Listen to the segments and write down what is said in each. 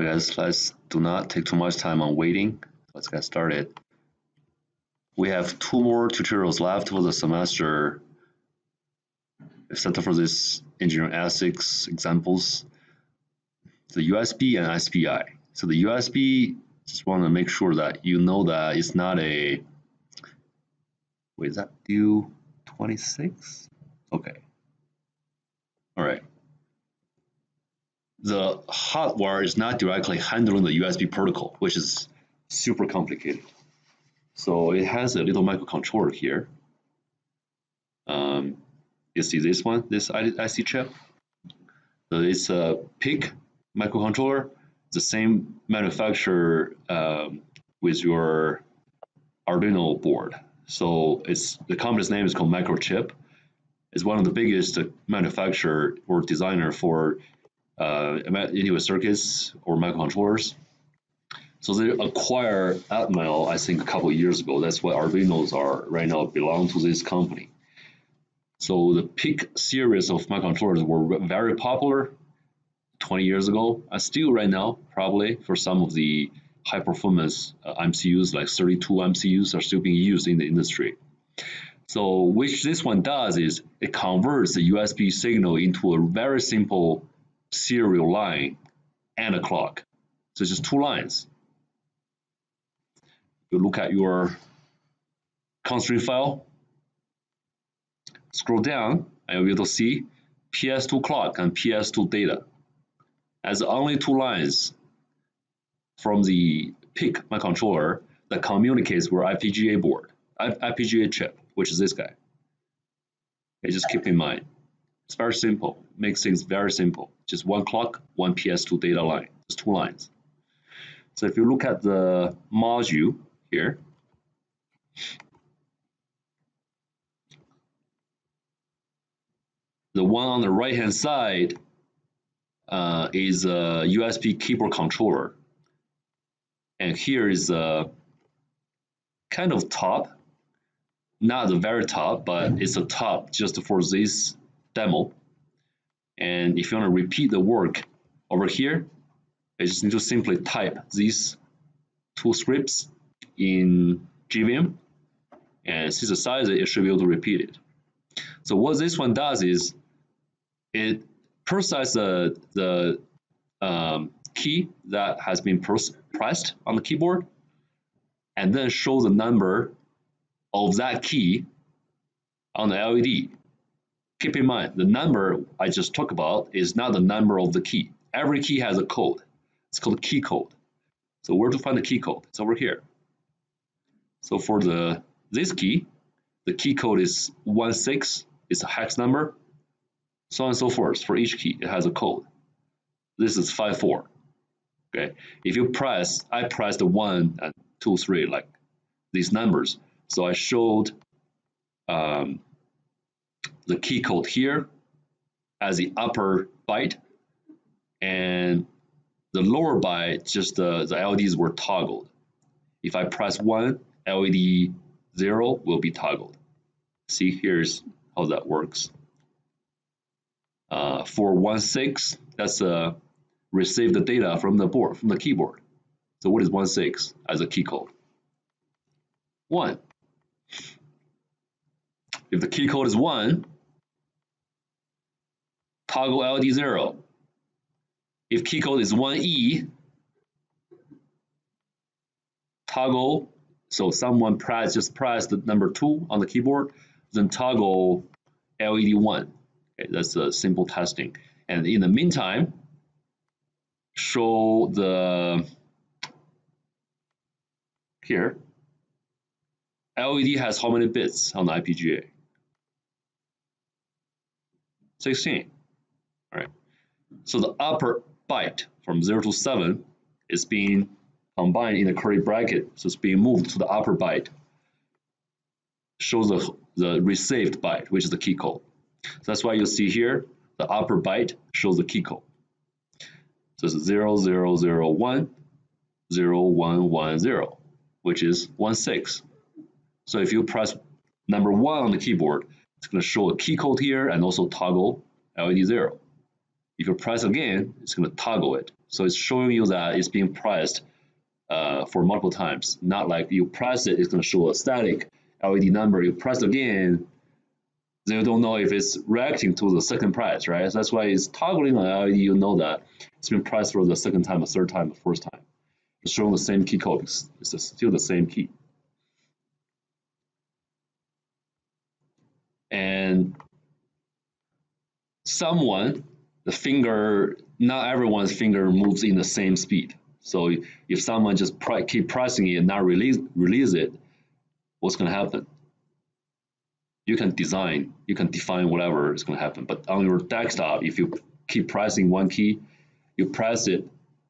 Alright guys, let's do not take too much time on waiting. Let's get started. We have 2 more tutorials left for the semester, except for this engineering ASICs examples, the USB and SPI. So the USB, just want to make sure that you know that it's not a, wait, is that due 26? Okay. All right. The hot wire is not directly handling the USB protocol, which is super complicated. So it has a little microcontroller here. You see this one, this IC chip. So it's a PIC microcontroller, the same manufacturer with your Arduino board. So the company's name is called Microchip. It's one of the biggest manufacturer or designer for integrated circuits or microcontrollers. So they acquired Atmel, I think, a couple of years ago. That's what Arduinos are right now, belong to this company. So the PIC series of microcontrollers were very popular 20 years ago, and still right now, probably for some of the high performance MCUs, like 32 MCUs are still being used in the industry. So which this one does is it converts the USB signal into a very simple serial line and a clock. So it's just 2 lines. You look at your constraint file, scroll down, and you'll be able to see PS2 clock and PS2 data as only 2 lines from the PIC microcontroller that communicates with FPGA board, FPGA chip, which is this guy. Okay, just keep in mind, it's very simple, makes things very simple. Just 1 clock, 1 PS2 data line, just 2 lines. So if you look at the module here, the one on the right hand side is a USB keyboard controller. And here is a kind of top, not the very top, but it's a top just for this demo. And if you want to repeat the work over here, you just need to simply type these 2 scripts in GVM and synthesize it, it should be able to repeat it. So what this one does is it processes the key that has been pressed on the keyboard and then shows the number of that key on the LED. Keep in mind, the number I just talked about is not the number of the key. Every key has a code. It's called key code. So where to find the key code? It's over here. So for this key, the key code is 16. It's a hex number, so on and so forth. For each key, it has a code. This is 54. Okay. If you press, I pressed 1 and 2, 3, like these numbers. So I showed the key code here as the upper byte, and the lower byte, just the LEDs were toggled. If I press 1, LED 0 will be toggled. See, here's how that works. For 16, that's receive the data from the board, from the keyboard. So what is 16 as a key code? 1. If the key code is 1, toggle LED 0. If key code is 1E, toggle, so someone just press the number 2 on the keyboard, then toggle LED 1. Okay, that's a simple testing. And in the meantime, show the, here, LED has how many bits on the FPGA? 16. All right. So the upper byte from 0 to 7 is being combined in the curly bracket. So it's being moved to the upper byte. Shows the received byte, which is the key code. So that's why you see here, the upper byte shows the key code. So it's 0001, 0110, which is 16. So if you press number 1 on the keyboard, it's going to show a key code here and also toggle LED 0. If you press again, it's going to toggle it. So it's showing you that it's being pressed for multiple times. Not like you press it, it's going to show a static LED number. You press again, then you don't know if it's reacting to the second press, right? So that's why it's toggling on LED. You know that it's been pressed for the second time, the third time, the first time. It's showing the same key code. It's still the same key. And the finger, not everyone's finger moves in the same speed. So if someone just keep pressing it and not release it, what's going to happen? You can define whatever is going to happen. But on your desktop, if you keep pressing one key, you press it,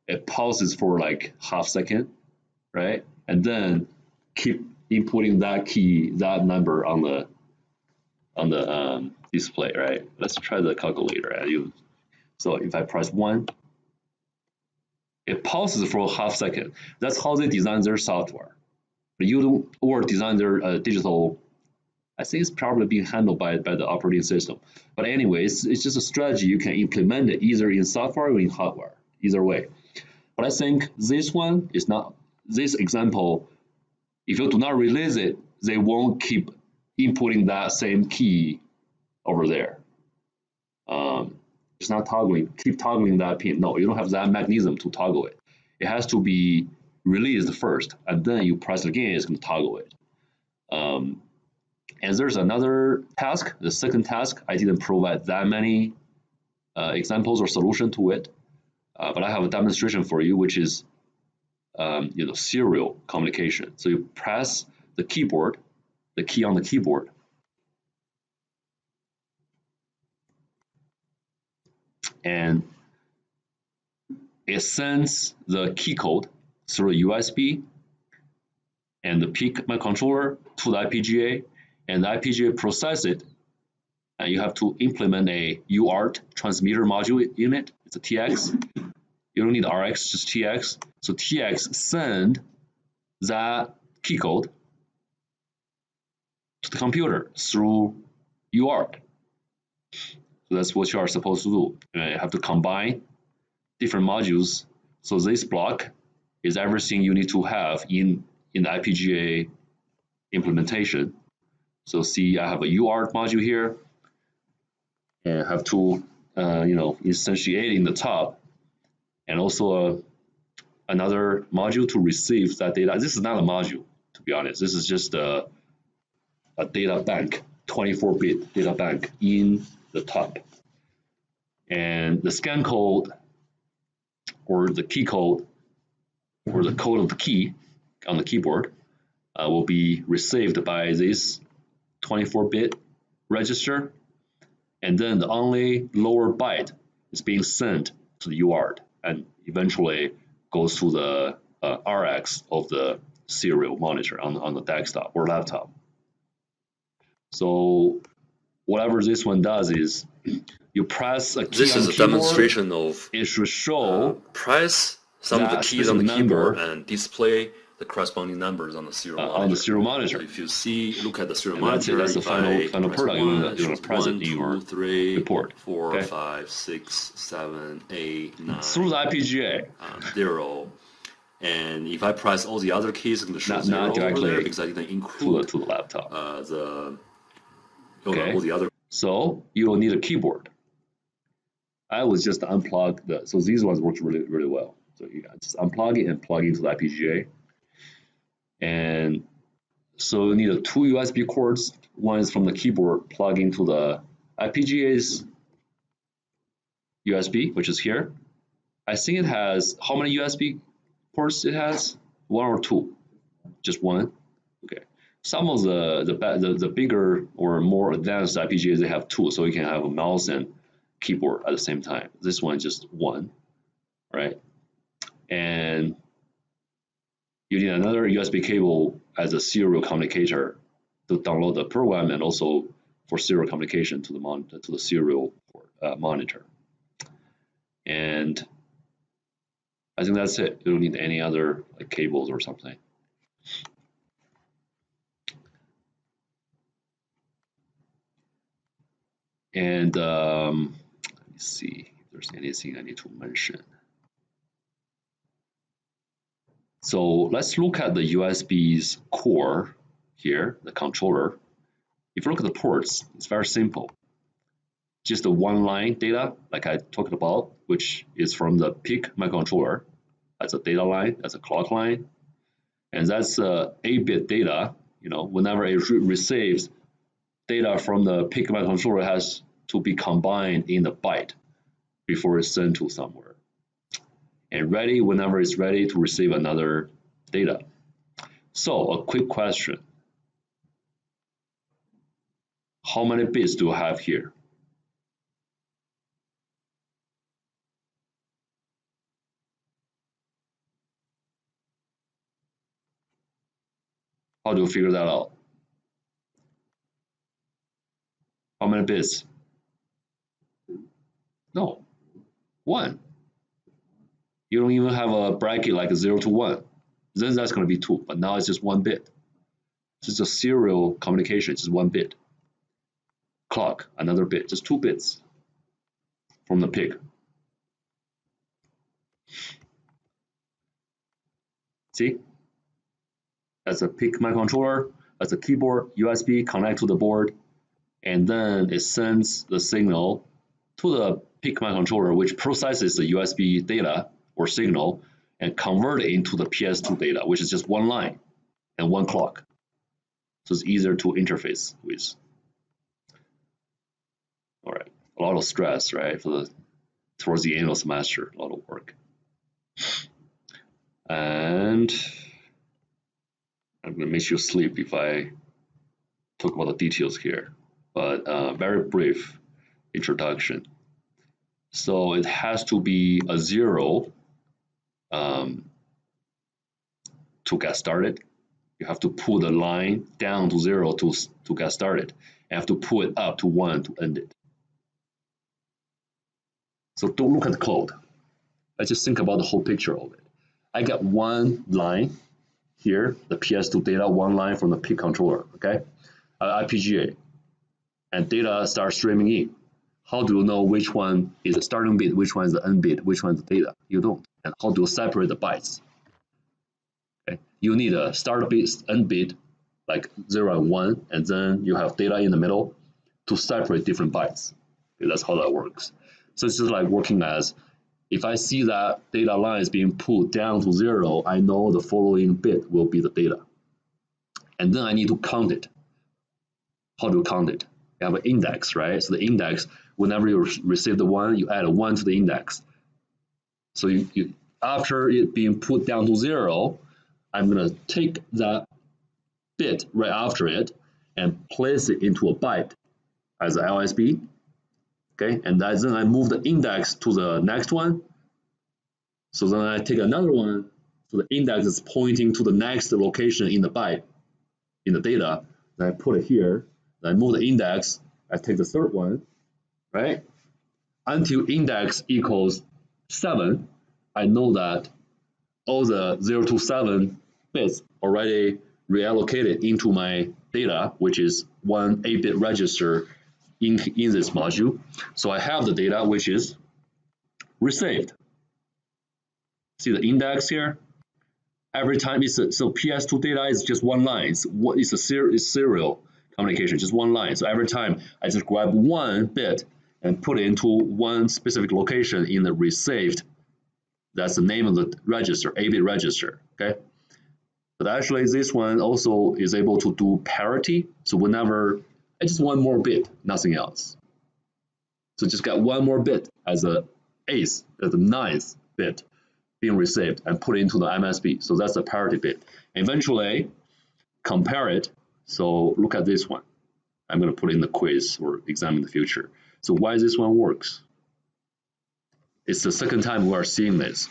it pauses for like half second, right? And then keep inputting that key, that number on the display, right? Let's try the calculator. So if I press 1, it pauses for a half second. That's how they design their software. But you don't, or design their digital. I think it's probably being handled by the operating system. But anyway, it's just a strategy you can implement it either in software or in hardware, either way. But I think this one is not, this example, if you do not release it, they won't keep inputting that same key over there. It's not keep toggling that pin. No, you don't have that mechanism to toggle it. It has to be released first, and then you press it again, it's going to toggle it. And there's another task, the second task. I didn't provide that many examples or solution to it, but I have a demonstration for you, which is serial communication. So you press the keyboard, the key on the keyboard, and it sends the key code through a USB and the PIC microcontroller to the IPGA, and the IPGA process it, and you have to implement a UART transmitter module in it. It's a TX. You don't need RX, just TX. So TX send that key code to the computer through UART. So that's what you are supposed to do. You have to combine different modules. So this block is everything you need to have in the IPGA implementation. So see, I have a UART module here, and I have to instantiate in the top, and also another module to receive that data. This is not a module, to be honest. This is just a data bank, 24-bit data bank in the top. And the scan code or the key code or the code of the key on the keyboard will be received by this 24-bit register, and then the only lower byte is being sent to the UART and eventually goes to the RX of the serial monitor on the desktop or laptop. So whatever this one does is you press a key this on is the a keyboard, demonstration of it should show press some of the keys on the keyboard and display the corresponding numbers on the serial monitor. On the serial monitor. So if you see, look at the serial And monitor. That's the final product. You're going to press 1, it in your 2, 3, report. 4, 5, 6, 7, 8, 9. Through the IPGA. 0. And if I press all the other keys, it's going to show not 0 directly over there because I didn't include to the laptop. all the other. So you will need a keyboard. I was just unplug so these ones work really, really well. So you just unplug it and plug into the IPGA. And so you need 2 USB cords. One is from the keyboard, plug into the IPGA's USB, which is here. I think it has, how many USB ports it has? 1 or 2? Just 1? Okay. Some of the bigger or more advanced IPGAs, they have 2, so you can have a mouse and keyboard at the same time. This one is just 1, right? And you need another USB cable as a serial communicator to download the program, and also for serial communication to the serial monitor. And I think that's it. You don't need any other cables or something. And let me see if there's anything I need to mention. So let's look at the USB's core here, the controller. If you look at the ports, it's very simple. Just the one line data, like I talked about, which is from the PIC microcontroller. That's a data line, that's a clock line. And that's 8-bit data. You know, whenever it receives data from the PIC microcontroller, it has to be combined in the byte before it's sent to somewhere. And ready whenever it's ready to receive another data. So a quick question. How many bits do I have here? How do you figure that out? How many bits? No, 1. You don't even have a bracket like a 0 to 1. Then that's going to be 2, but now it's just 1 bit. It's just a serial communication, just 1 bit. Clock, another bit, just 2 bits from the PIC. See? That's a PIC microcontroller, that's a keyboard, USB, connect to the board, and then it sends the signal to the PIC microcontroller, which processes the USB data or signal and convert it into the PS2 data, which is just 1 line and 1 clock. So it's easier to interface with. All right, a lot of stress, right, towards the end of the semester, a lot of work. And I'm gonna make you sleep if I talk about the details here, but very brief introduction. So it has to be a 0 to get started. You have to pull the line down to 0 to get started. You have to pull it up to 1 to end it. So don't look at the code. Let's just think about the whole picture of it. I got 1 line here, the PS2 data, 1 line from the PIC controller, okay? IPGA. And data starts streaming in. How do you know which one is the starting bit, which one is the end bit, which one is the data? You don't. And how do you separate the bytes? Okay. You need a start bit, end bit, like 0 and 1, and then you have data in the middle to separate different bytes. Okay, that's how that works. So it's just like working as, if I see that data line is being pulled down to 0, I know the following bit will be the data. And then I need to count it. How do you count it? You have an index, right? So the index, whenever you receive the 1, you add a 1 to the index. So after it being put down to 0, I'm going to take that bit right after it and place it into a byte as an LSB. Okay, and then I move the index to the next one. So then I take another one. So the index is pointing to the next location in the byte, in the data. Then I put it here. Then I move the index. I take the third one, right? Until index equals 7, I know that all the 0 to 7 bits already reallocated into my data, which is 1 8-bit register in this module. So I have the data which is received. See the index here? Every time so PS2 data is just 1 line. It's a serial communication, just 1 line. So every time I just grab 1 bit and put it into 1 specific location in the received. That's the name of the register, 8-bit register, okay? But actually this one also is able to do parity. So whenever I just 1 more bit, nothing else. So just got 1 more bit as the 8th, as the 9th bit being received and put into the MSB. So that's the parity bit. Eventually compare it. So look at this one. I'm going to put in the quiz or exam in the future. So why this one works? It's the second time we are seeing this.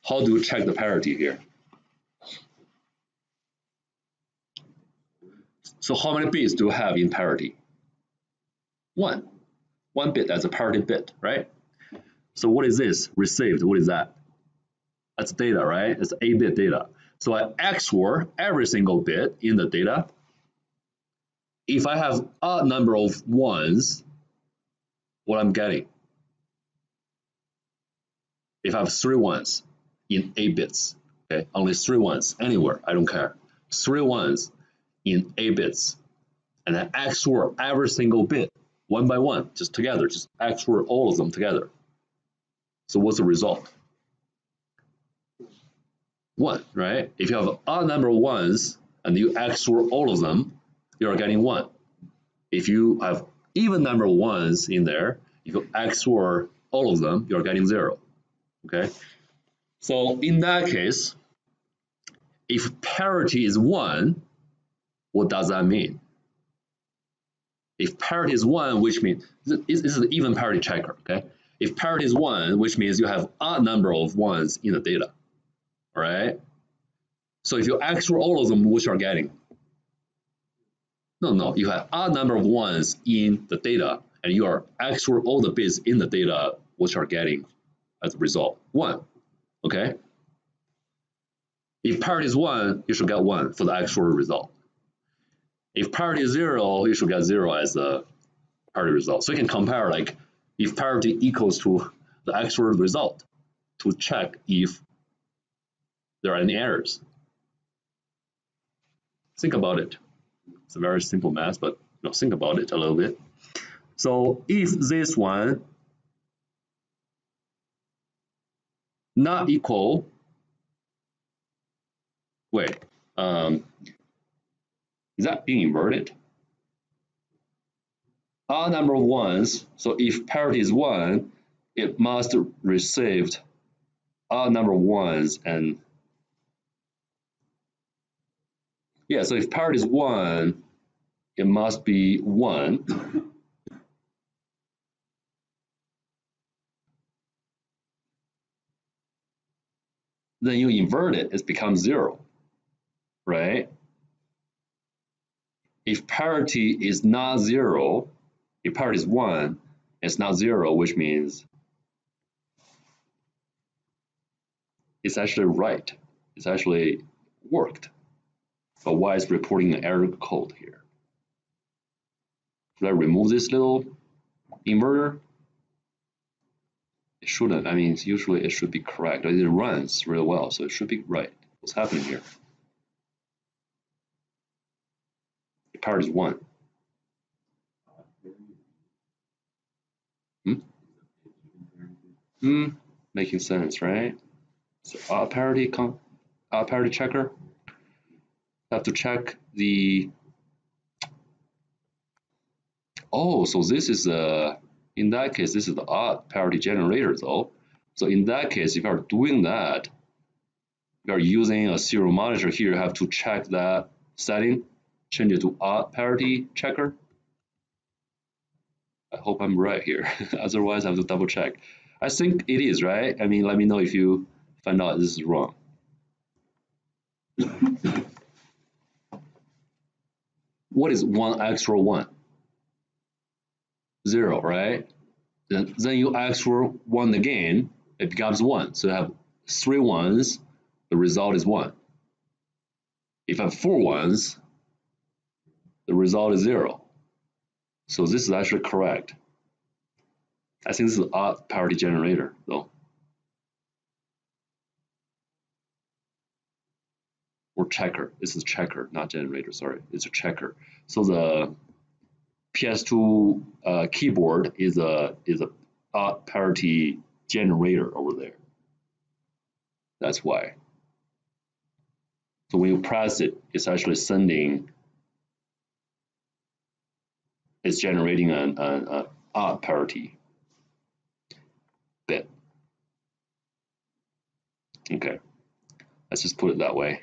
How do you check the parity here? So how many bits do you have in parity? 1. 1 bit as a parity bit, right? So what is this? Received, what is that? That's data, right? It's 8-bit data. So I XOR every single bit in the data. If I have a number of 1s, what I'm getting? if I have 3 ones in 8 bits, okay, only 3 ones anywhere, I don't care. 3 ones in 8 bits, and then XOR every single bit one by one, just together, just XOR all of them together. So what's the result? 1, right? If you have an odd number of ones and you XOR all of them, you're getting 1. If you have even number of ones in there, if you XOR all of them, you're getting 0. Okay? So in that case, if parity is 1, what does that mean? If parity is 1, which means this is an even parity checker, okay? If parity is 1, which means you have odd number of ones in the data, all right? So if you XOR all of them, what you're getting? No, you have odd number of ones in the data, and you are XOR all the bits in the data, what you're getting as a result, 1, okay? If parity is 1, you should get 1 for the XOR result. If parity is 0, you should get 0 as the parity result. So you can compare, like, if parity equals to the XOR result to check if there are any errors. Think about it. It's a very simple math, but think about it a little bit. So if this one not equal, wait, is that being inverted? Odd number of ones, so if parity is 1, it must receive odd number of ones, and yeah, so if parity is 1, it must be 1. Then you invert it, it becomes 0, right? If parity is not 0, if parity is 1, it's not 0, which means it's actually right. It's actually worked. But why is reporting an error code here? Should I remove this little inverter? It shouldn't. I mean, usually it should be correct. It runs really well, so it should be right. What's happening here? The parity is 1. Making sense, right? So parity checker. Have to check the. Oh, so this is in that case, this is the odd parity generator, though. So in that case, if you are doing that, you are using a serial monitor here. You have to check that setting, change it to odd parity checker. I hope I'm right here. Otherwise, I have to double check. I think it is, right? I mean, let me know if you find out this is wrong. What is 1 XOR 1? 0, right? Then you XOR 1 again, it becomes 1. So you have 3 ones, the result is 1. If I have 4 ones, the result is 0. So this is actually correct. I think this is an odd parity generator, though. Or checker. This is checker, not generator, sorry. It's a checker. So the PS2 keyboard is a odd parity generator over there. That's why. So when you press it, it's actually it's generating an odd parity bit. Okay, let's just put it that way.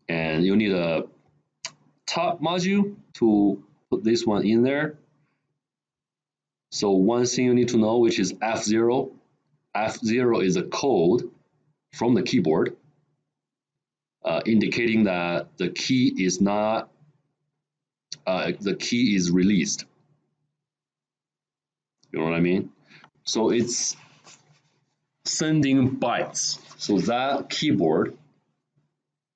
And you need a top module to put this one in there. So one thing you need to know, which is F0. F0 is a code from the keyboard indicating that the key is not, the key is released. You know what I mean? So it's sending bytes. So that keyboard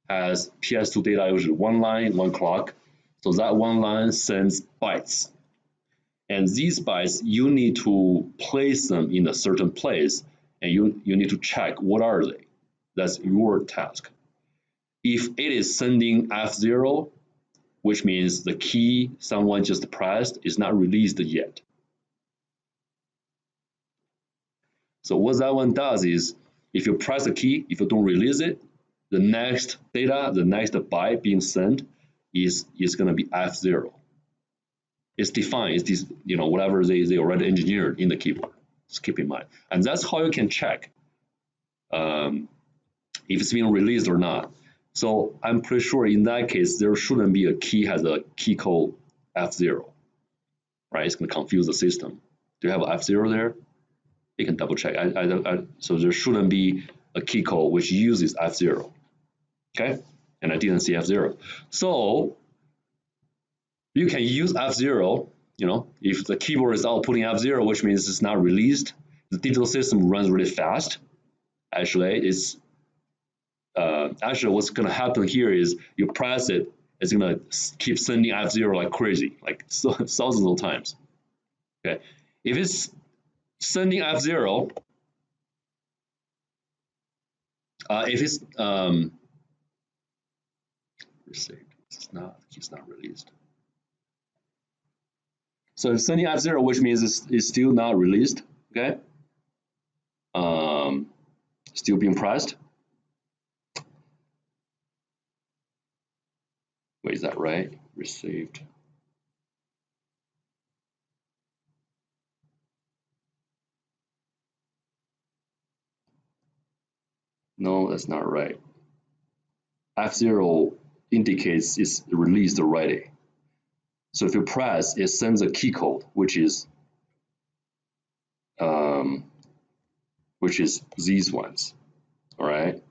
has PS2 data, usually 1 line, 1 clock. So that 1 line sends bytes. And these bytes, you need to place them in a certain place and you need to check what are they. That's your task. If it is sending F0, which means the key someone just pressed is not released yet. So what that one does is, if you press a key, if you don't release it, the next data, the next byte being sent is going to be F0. It's defined, it's this, whatever they already engineered in the keyboard. Just keep in mind. And that's how you can check if it's being released or not. So I'm pretty sure in that case, there shouldn't be a key has a key code F0, right? It's going to confuse the system. Do you have F0 there? You can double check. So there shouldn't be a key code which uses F0, okay? And I didn't see F0. So you can use F0, if the keyboard is outputting F0, which means it's not released, the digital system runs really fast. Actually, what's going to happen here is you press it, it's going to keep sending F0 like crazy, like thousands of times. Okay, if it's sending F0, if it's received, it's not released. So it's sending F0, which means it's still not released. Okay, still being pressed. Wait, is that right? Received. No, that's not right. F0 indicates it's released already. So if you press, it sends a key code, which is these ones. All right.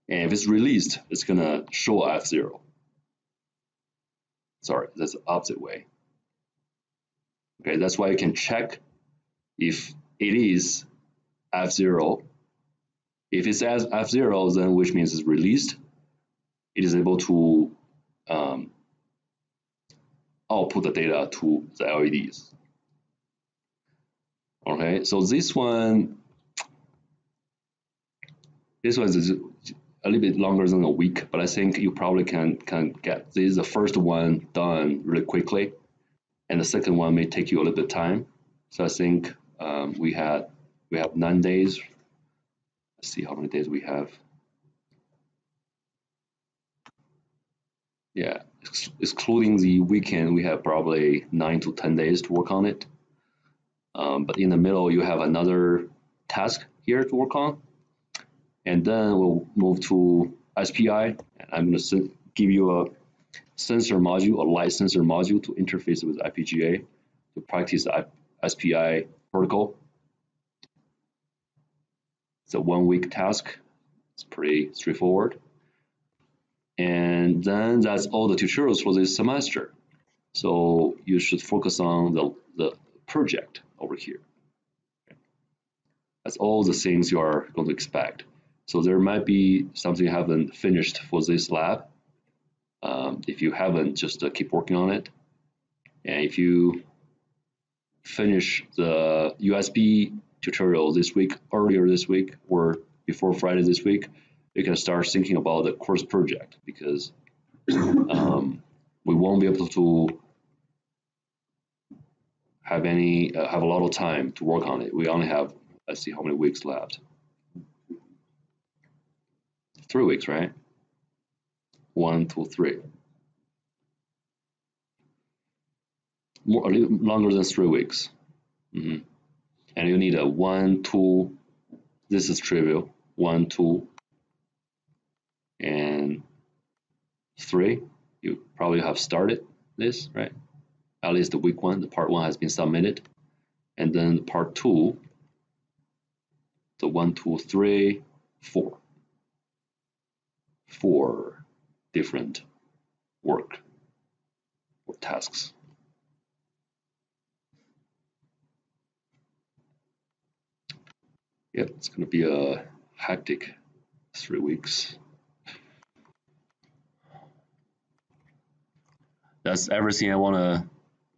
And if it's released, it's gonna show F0. Sorry, that's the opposite way. Okay, that's why you can check if it is F0. If it's F0, then which means it's released, it is able to output the data to the LEDs. Okay, so this one is a little bit longer than a week, but I think you probably can get this is the first one done really quickly, and the second one may take you a little bit of time. So I think we have 9 days. Let's see how many days we have. Yeah, excluding the weekend, we have probably 9 to 10 days to work on it. But in the middle, you have another task here to work on. And then we'll move to SPI. And I'm going to give you a sensor module, a light sensor module to interface with FPGA to practice the SPI protocol. It's a 1-week task. It's pretty straightforward. And then that's all the tutorials for this semester. So you should focus on the project over here. That's all the things you are going to expect. So there might be something you haven't finished for this lab. If you haven't, just keep working on it. And if you finish the USB tutorial this week, earlier this week, or before Friday this week, you can start thinking about the course project, because we won't be able to have a lot of time to work on it. We only have, let's see how many weeks left. 3 weeks, right? 1, 2, 3. A little longer than 3 weeks. And you need a 1, 2. This is trivial. 1, 2, and 3. You probably have started this, right? At least the week 1, the part 1 has been submitted, and then part 2. So 1, 2, 3, 4. 4 different work or tasks. Yep, it's going to be a hectic 3 weeks. That's everything I want to